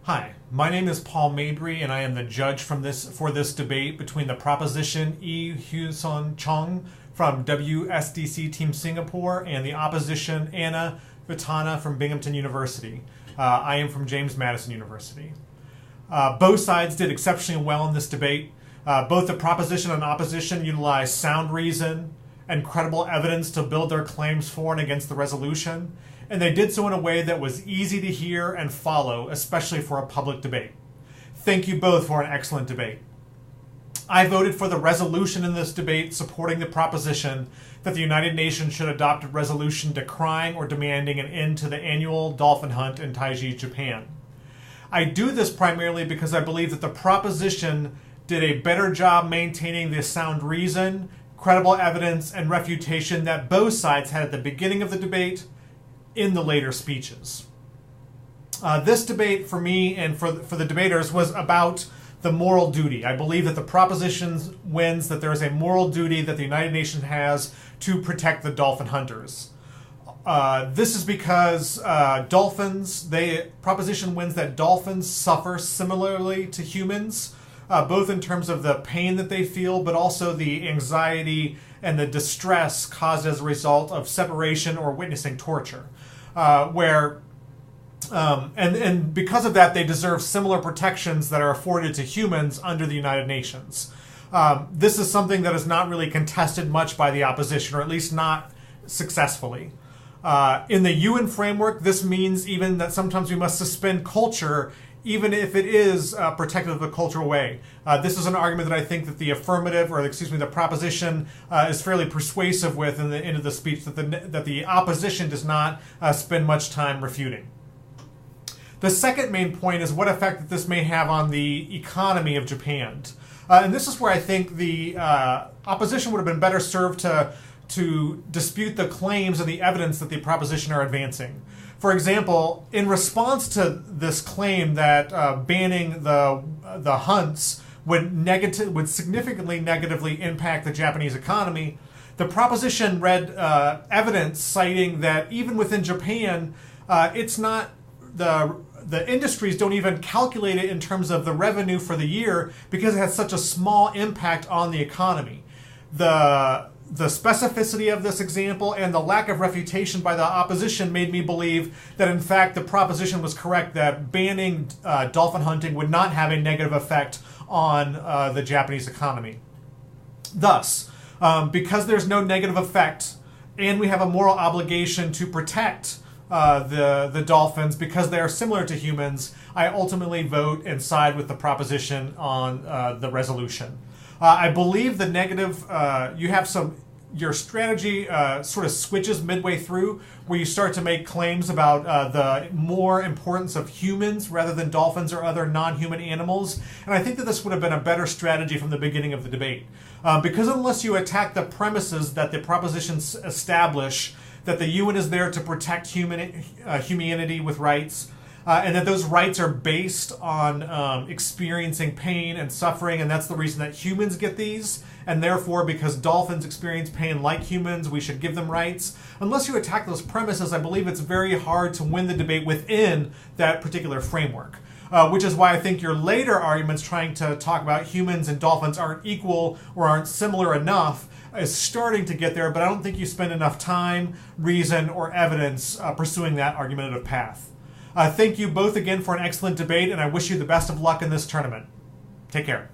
Hi, my name is Paul Mabrey, and I am the judge for this debate between the proposition Hyu-Son Chung from WSDC Team Singapore and the opposition Anna Vitana from Binghamton University. I am from James Madison University. Both sides did exceptionally well in this debate. Both the proposition and opposition utilized sound reason and credible evidence to build their claims for and against the resolution, and they did so in a way that was easy to hear and follow, especially for a public debate. Thank you both for an excellent debate. I voted for the resolution in this debate supporting the proposition that the United Nations should adopt a resolution decrying or demanding an end to the annual dolphin hunt in Taiji, Japan. I do this primarily because I believe that the proposition did a better job maintaining the sound reason, credible evidence, and refutation that both sides had at the beginning of the debate in the later speeches. This debate for me and for the debaters was about the moral duty. I believe that the proposition wins that there is a moral duty that the United Nations has to protect the dolphin hunters. This is because proposition wins that dolphins suffer similarly to humans, both in terms of the pain that they feel, but also the anxiety and the distress caused as a result of separation or witnessing torture. And because of that, they deserve similar protections that are afforded to humans under the United Nations. This is something that is not really contested much by the opposition, or at least not successfully. In the UN framework, this means even that sometimes we must suspend culture, even if it is protected of the cultural way. This is an argument that I think that the proposition is fairly persuasive with in the end of the speech, that the opposition does not spend much time refuting. The second main point is what effect that this may have on the economy of Japan. And this is where I think the opposition would have been better served to dispute the claims and the evidence that the proposition are advancing. For example, in response to this claim that banning the hunts would significantly negatively impact the Japanese economy, the proposition read evidence citing that even within Japan, it's not the industries don't even calculate it in terms of the revenue for the year because it has such a small impact on the economy. The specificity of this example and the lack of refutation by the opposition made me believe that, in fact, the proposition was correct, that banning dolphin hunting would not have a negative effect on the Japanese economy. Thus, because there's no negative effect and we have a moral obligation to protect the dolphins because they are similar to humans, I ultimately vote and side with the proposition on the resolution. I believe the negative, your strategy sort of switches midway through, where you start to make claims about the more importance of humans rather than dolphins or other non-human animals. And I think that this would have been a better strategy from the beginning of the debate. Because unless you attack the premises that the propositions establish, that the UN is there to protect humanity with rights, and that those rights are based on experiencing pain and suffering, and that's the reason that humans get these, and therefore, because dolphins experience pain like humans, we should give them rights. Unless you attack those premises, I believe it's very hard to win the debate within that particular framework. Which is why I think your later arguments trying to talk about humans and dolphins aren't equal or aren't similar enough is starting to get there, but I don't think you spend enough time, reason, or evidence pursuing that argumentative path. Thank you both again for an excellent debate, and I wish you the best of luck in this tournament. Take care.